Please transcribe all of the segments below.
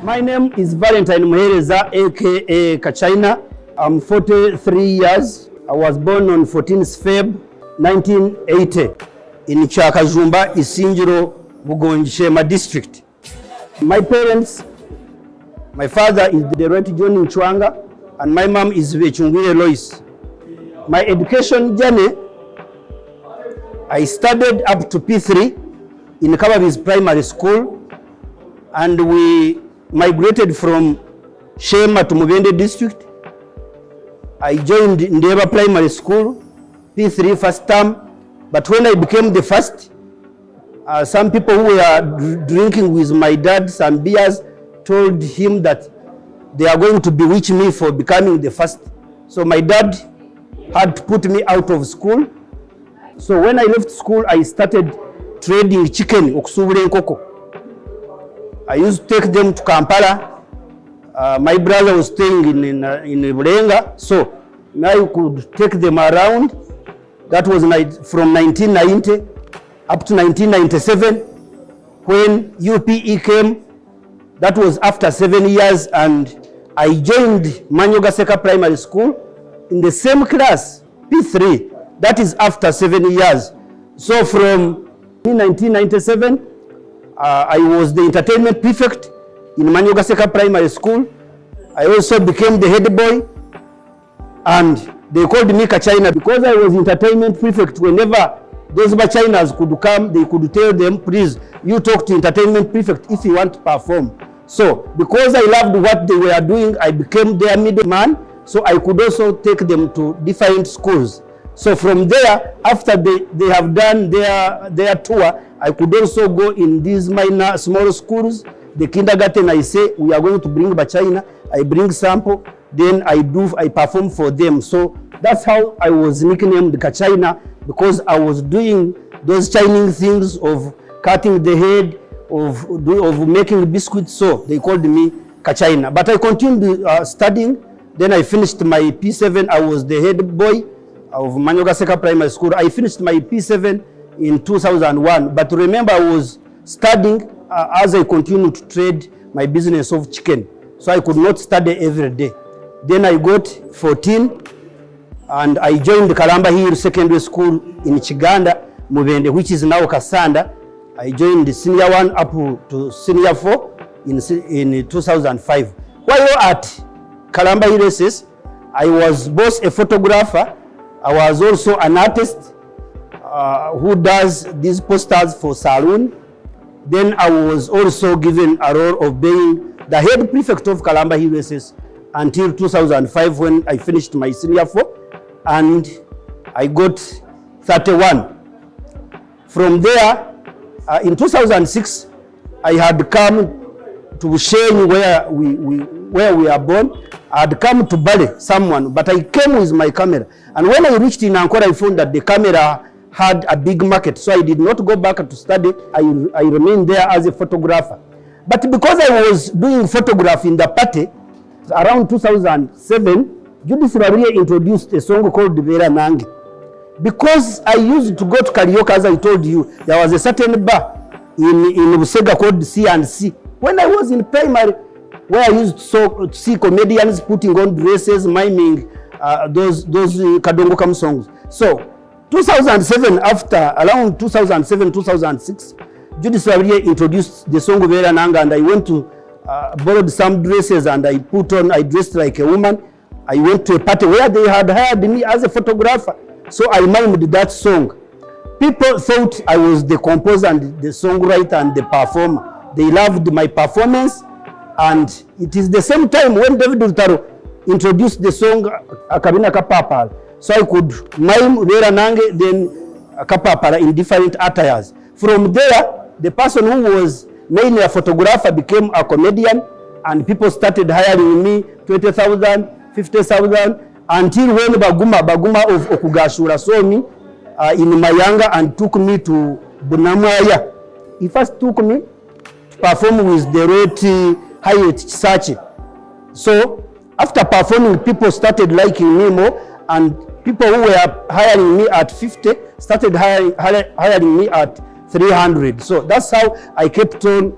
My name is Valentine Muhereza, aka Kachaina. I'm 43 years. I was born on 14th Feb 1980 in Chakajumba, Isinjiro, Bugonjishema district. My parents, my father is the Right John Nchwanga and my mom is Vechungwire Lois. My education journey, I studied up to P3 in Kababi's primary school, and we migrated from Shema to Mubende district. I joined Ndeba primary school, P3 first term, but when I became the first, some people who were drinking with my dad some beers told him that they are going to bewitch me for becoming the first. So my dad had to put me out of school. So when I left school, I started trading chicken, okusubula enkoko. I used to take them to Kampala. My brother was staying in Bulenga, so I could take them around. That was from 1990 up to 1997 when UPE came. That was after 7 years, and I joined Manyogaseka Primary School in the same class, P3. That is after 7 years. So from 1997, I was the entertainment prefect in Manyogaseka Primary School. I also became the head boy, and they called me Kachaina because I was entertainment prefect. Whenever those Kachaina'S could come, they could tell them, please, you talk to entertainment prefect if you want to perform. So because I loved what they were doing, I became their middleman, so I could also take them to different schools. So from there, after they have done their tour, I could also go in these minor small schools. The kindergarten, I say, we are going to bring Kachaina, I bring sample, then I perform for them. So that's how I was nicknamed Kachaina, because I was doing those Chinese things of cutting the head, of making biscuits, so they called me Kachaina. But I continued studying. Then I finished my P7. I was the head boy of Manyogaseka Primary School. I finished my P7 in 2001. But remember, I was studying as I continued to trade my business of chicken. So I could not study every day. Then I got 14 and I joined the Kalamba Hill Secondary School in Chiganda, Mubende, which is now Kasanda. I joined the senior 1 up to senior 4 in 2005. While at Kalamba Hill, I was both a photographer. I was also an artist who does these posters for Saloon. Then I was also given a role of being the head prefect of Kalamba Hill until 2005 when I finished my senior 4 and I got 31. From there, in 2006, I had come to Shenyi where we are born. I had come to Bale, someone, but I came with my camera. And when I reached in Ankara, I found that the camera had a big market. So I did not go back to study. I remained there as a photographer. But because I was doing photography in the party, around 2007, Judith Rabiria introduced a song called Vera Nangi. Because I used to go to karaoke, as I told you, there was a certain bar in Busega called C&C. When I was in primary, where I used to see comedians putting on dresses, miming those Kadongo Kam songs. So 2007, around 2007, 2006, Judith Rabiria introduced the song Vera Nanga, and I went to borrowed some dresses and I dressed like a woman. I went to a party where they had hired me as a photographer. So I mimed that song. People thought I was the composer and the songwriter and the performer. They loved my performance, and it is the same time when David Utaro introduced the song Akabina Kapapal. So I could mime Vera Nange, then Kapapala in different attires. From there, the person who was mainly a photographer became a comedian, and people started hiring me 20,000, 50,000, until when Baguma of Okugashura saw me in Mayanga and took me to Bunamaya. He first took me to perform with the Roti Hayat Chisachi. So after performing, people started liking me more, and people who were hiring me at 50 started hiring me at 300. So that's how I kept on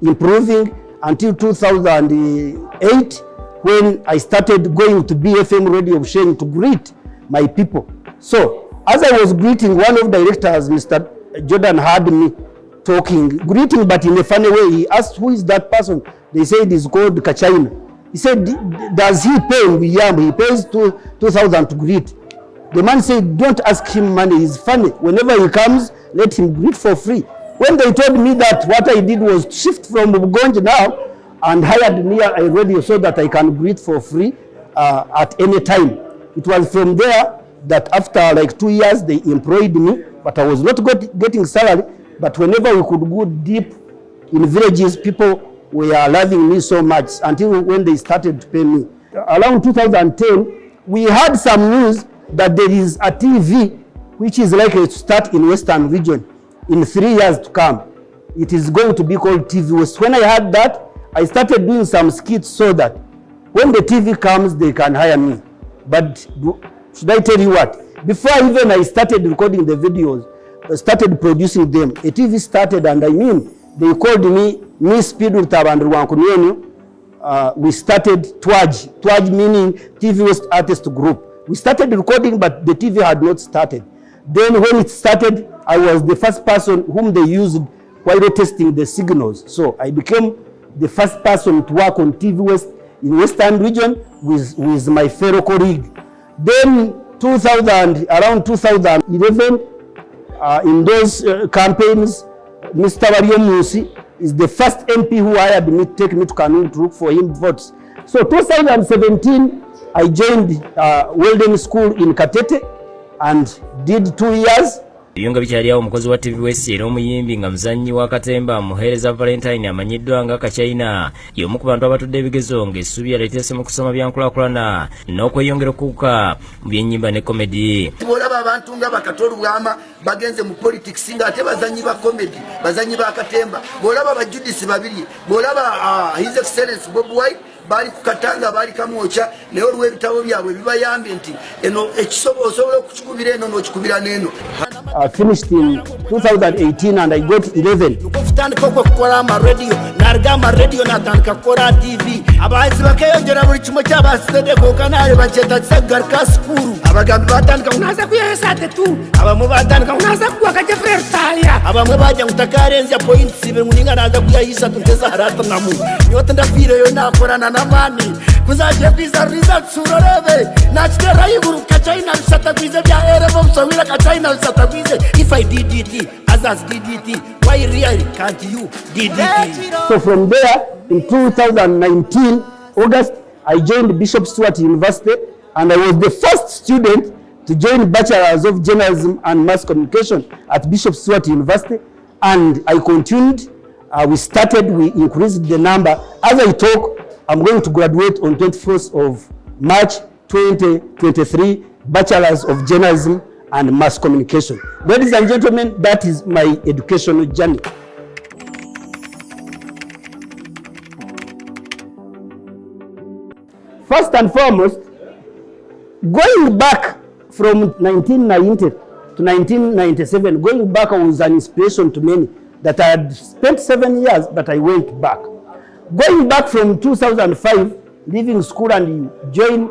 improving until 2008 when I started going to BFM Radio Busheng to greet my people. So as I was greeting, one of the directors, Mr. Jordan, heard me greeting, but in a funny way. He asked, who is that person? They said it's called Kachaina. He said, does he pay William? He pays 2,000 to greet. The man said, don't ask him money, he's funny. Whenever he comes, let him greet for free. When they told me that, what I did was shift from Bugonj now and hired me a radio so that I can greet for free at any time. It was from there that after like 2 years, they employed me, but I was not getting salary. But whenever we could go deep in villages, people were loving me so much until when they started to pay me. Around 2010, we had some news that there is a TV which is likely to start in Western region in 3 years to come. It is going to be called TV West. When I heard that, I started doing some skits so that when the TV comes, they can hire me. But should I tell you what? Before even I started recording the videos, started producing them, a TV started, and I mean, they called me Miss Pidur Tabandu Wankunyenyu. We started Twaj meaning TV West Artist Group. We started recording, but the TV had not started. Then when it started, I was the first person whom they used while they testing the signals. So I became the first person to work on TV West in Western region with my fellow colleague. Then around 2011, in those campaigns, Mr. Wario Musi is the first MP who hired me, take me to Kanun to look for him votes. So 2017, I joined Weldon School in Katete and did 2 years. Yunga bichaliya omukozi wa TV West era omuyimbi nga muzannyi wa katemba muheereza Valentine amanyiddwa nga Kachaina y'omu ku bantu abatudde ebigezo ng'essuubi yaleetese mu kusoma byankulaakulana n'okweyongera okukuka mu byennyimba ne comedy. Olaba abantu nga bakatolu bwama bagenze mu politics nga ate bazannyi ba comedy, bazannyi ba katemba. Olaba ba Judith babiri, olaba His Excellency Bob White bali kukatanga bali kamwocha naye olw'ebitabo byabwe bibayambe nti eno osobola okukikubira eno n'okikubira n'eno. Finished in 2018 and I got 11. Kufutandika okukola radio narigama radio natandika kukola TV abayizi bakeyongera buli kimwe kyabasiddeko kanale bakyeta kisagarika sukuru abagambi batandika unaza kuyesa ate tu abamu batandika unaza kuwaka jeffer taya abamwe bajja ngutakarenza points ibe muninga naza kuyayisa tugeza harata namu yote ndafire yo nakorana namani kuzaje visa results urorebe nachitera yiguru Kachaina bisatagwize bya erebo msawira Kachaina bisatagwize. If I did it, others did it, why really can't you did it? So from there, in 2019, August, I joined Bishop Stewart University, and I was the first student to join Bachelor's of Journalism and Mass Communication at Bishop Stewart University, and I continued. We increased the number. As I talk, I'm going to graduate on 21st of March 2023, Bachelor's of Journalism and Mass Communication. Ladies and gentlemen, that is my educational journey. First and foremost, going back from 1990 to 1997, going back was an inspiration to many that I had spent 7 years, but I went back. Going back from 2005, leaving school and join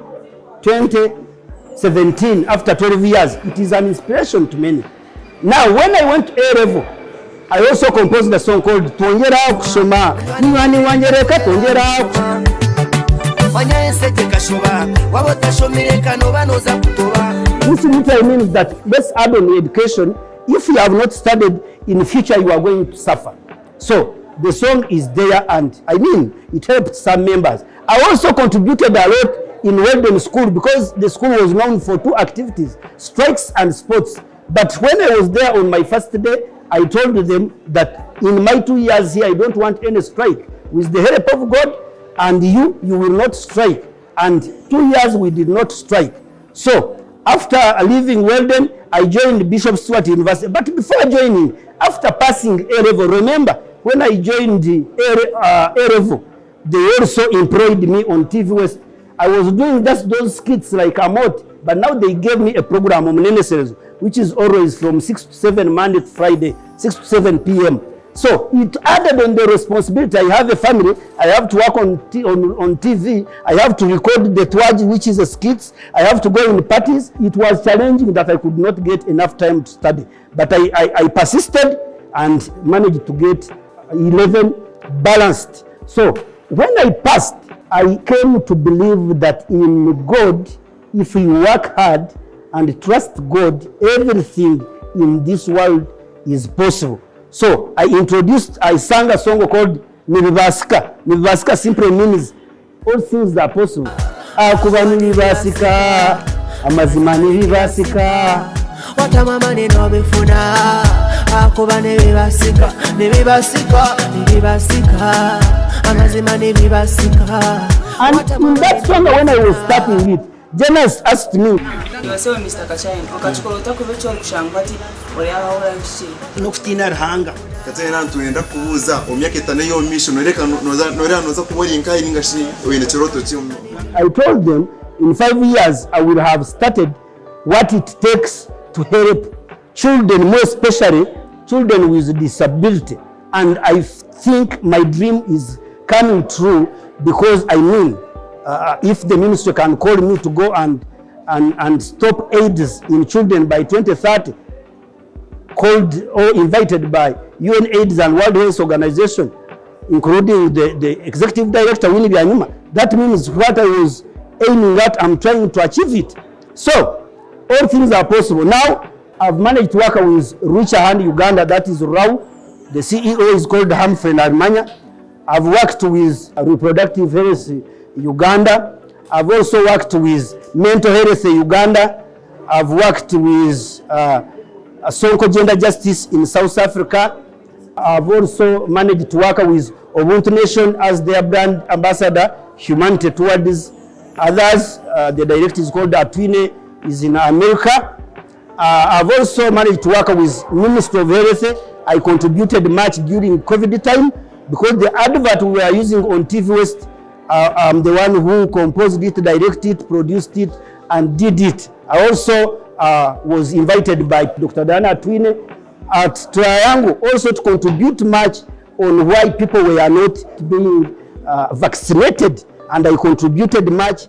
2017 after 12 years, it is an inspiration to many. Now, when I went to A level, I also composed a song called Twongera Kusoma. Niwani wanyereka twongera This literally means that let's add on education. If you have not studied, in future you are going to suffer. So the song is there, and I mean it helped some members. I also contributed a lot in Weldon School because the school was known for 2 activities, strikes and sports. But when I was there on my first day, I told them that in my 2 years here, I don't want any strike. With the help of God and you will not strike. And 2 years we did not strike. So after leaving Weldon, I joined Bishop Stewart University. But before joining, after passing A level, remember when I joined the A level, they also employed me on TV West. I was doing just those skits like Amot, but now they gave me a program on Neneseres, which is always from 6 to 7 Monday to Friday, 6 to 7 p.m. So it added on the responsibility. I have a family. I have to work on TV. I have to record the Twaji, which is a skits. I have to go in parties. It was challenging that I could not get enough time to study. But I persisted and managed to get 11 balanced. So when I passed, I came to believe that in God, if we work hard and trust God, everything in this world is possible. So I sang a song called Nibibasika. Nibibasika simply means all things are possible. Akuba nibibasika, amazima nibibasika. Watamama ninobifuna, akuba nibibasika, nibibasika, nibibasika, amazima nibibasika. And in that song when I was starting it, Janice asked me, Niwasewe Mr. Kachaina, ukachukua utaku vecho kushangwati oya haura nchi. Nokutina ruhanga. Kachaina tuenda kuuza omyaka etano yo mission noreka noza kubona inkai ningashi oyine chiroto chimwe. I told them in 5 years I will have started what it takes to help children, more especially children with disability. And I think my dream is coming true because I mean, if the ministry can call me to go and stop AIDS in children by 2030, called or invited by UNAIDS and World Health Organization, including the executive director Winnie Byanyuma, that means what I was aiming at, I'm trying to achieve it. So all things are possible. Now I've managed to work with Richer Hand Uganda, that is Rau. The CEO is called Humphrey Narmanya. I've worked with Reproductive Health Uganda. I've also worked with Mental Health Uganda. I've worked with Sonko Gender Justice in South Africa. I've also managed to work with Ubuntu Nation as their brand ambassador, Humanity Towards Others. The director is called Atwine, is in America. I've also managed to work with Ministry of Health. I contributed much during COVID time because the advert we are using on TV West, I'm the one who composed it, directed it, produced it, and did it. I also was invited by Dr. Diana Atwine at Triangle also to contribute much on why people were not being vaccinated, and I contributed much.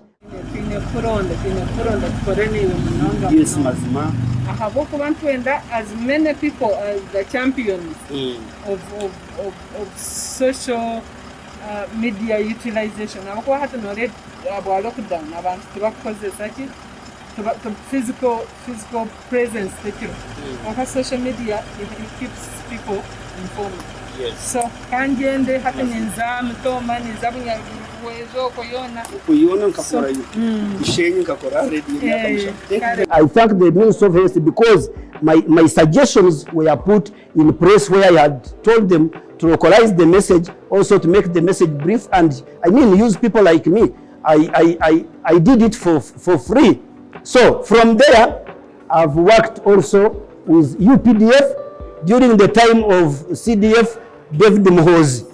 Yes, Mazima. As many people as the champions of social media utilization. Abako hata nore abo lockdown abantu tubakozesa ki physical presence tekiro. Aka social media it keeps people informed. Yes. So kanjende hata nyenzamu to mani zabunya wezo koyona nkakora ishenye nkakora radio. I thank the Ministry of Health because my suggestions were put in place where I had told them to localize the message, also to make the message brief, and I mean use people like me. I did it for free. So from there, I've worked also with UPDF during the time of CDF, David Mhozi.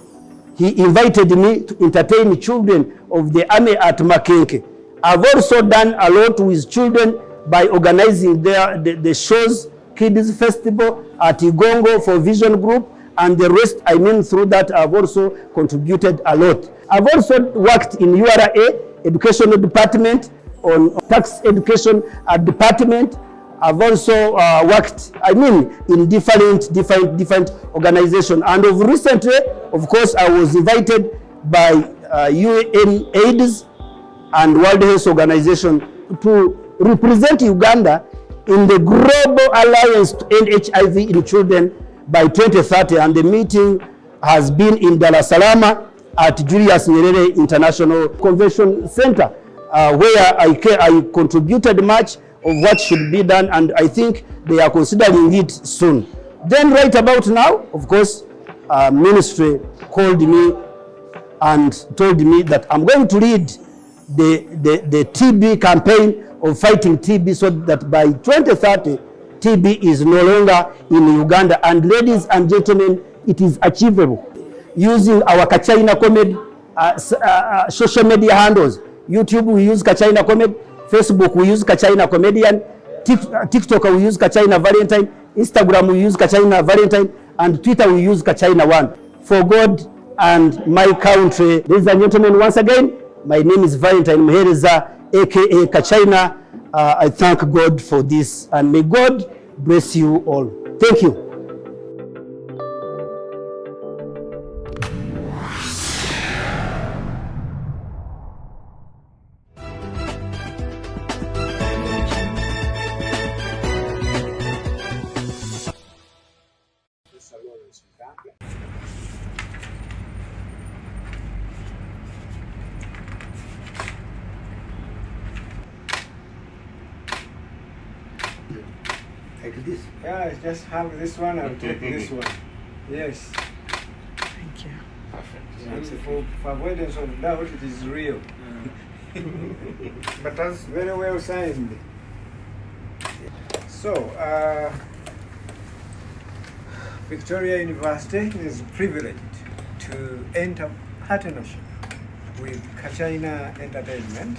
He invited me to entertain children of the army at Makenke. I've also done a lot with children by organizing the shows, Kids Festival at Igongo for Vision Group, and the rest, I mean, through that I've also contributed a lot. I've also worked in URA, Educational Department, on tax education department. I've also worked, I mean, in different organizations. And of recently, of course, I was invited by UNAIDS and World Health Organization to represent Uganda in the Global Alliance to End HIV in Children by 2030. And the meeting has been in Dar es Salaam at Julius Nyerere International Convention Center, where I contributed much of what should be done, and I think they are considering it soon. Then right about now, of course, ministry called me and told me that I'm going to lead the TB campaign of fighting TB, so that by 2030, TB is no longer in Uganda. And ladies and gentlemen, it is achievable. Using our Kachaina Comedy social media handles. YouTube, we use Kachaina Comedy. Facebook, we use Kachaina Comedian. TikTok, we use Kachaina Valentine. Instagram, we use Kachaina Valentine. and Twitter we use Kachaina1. For God and my country. Ladies and gentlemen, once again, my name is Valentine Muhereza, aka Kachaina. I thank God for this, and may God bless you all. Thank you. Like this? Yeah, just have this one and take this one. Yes. Thank you. And for avoidance of doubt, it is real. But that's very well signed. So, Victoria University is privileged to enter partnership with Kachaina Entertainment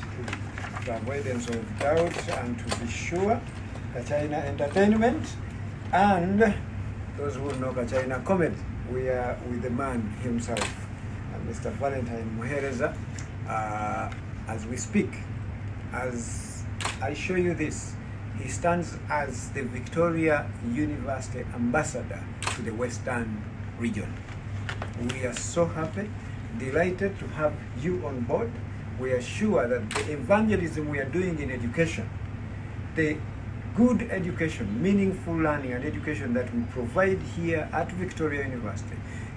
for avoidance of doubt and to be sure Kachaina Entertainment and those who know Kachaina Comedy. We are with the man himself, Mr. Valentine Muhereza. As we speak, as I show you this, he stands as the Victoria University ambassador to the Western region. We are so happy, delighted to have you on board. We are sure that the evangelism we are doing in education, the good education, meaningful learning and education that we provide here at Victoria University,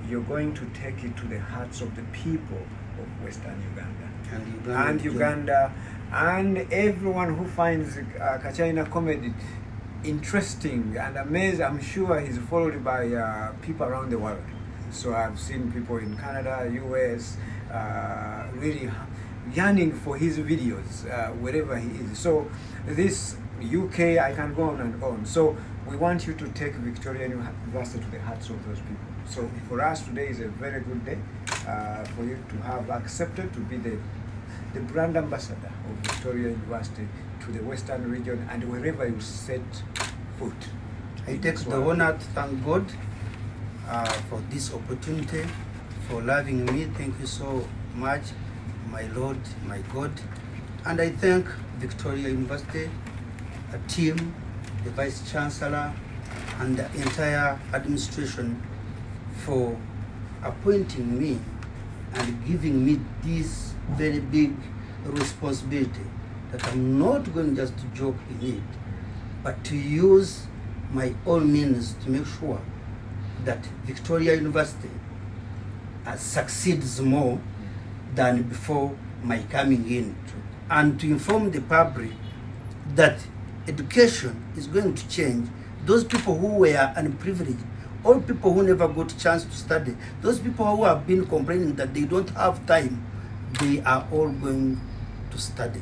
you're going to take it to the hearts of the people of Western Uganda and everyone who finds Kachaina comedy interesting and amazing. I'm sure he's followed by people around the world. So I've seen people in Canada, US, really yearning for his videos wherever he is. So this UK, I can go on and on. So we want you to take Victoria University to the hearts of those people. So for us today is a very good day for you to have accepted to be the brand ambassador of Victoria University to the Western region and wherever you set foot. I take the honor to thank God for this opportunity, for loving me. Thank you so much, my Lord, my God. And I thank Victoria University, a team, the Vice Chancellor, and the entire administration for appointing me and giving me this very big responsibility that I'm not going just to joke in it, but to use my own means to make sure that Victoria University succeeds more than before my coming in, and to inform the public that education is going to change. Those people who were unprivileged, all people who never got a chance to study, those people who have been complaining that they don't have time, they are all going to study.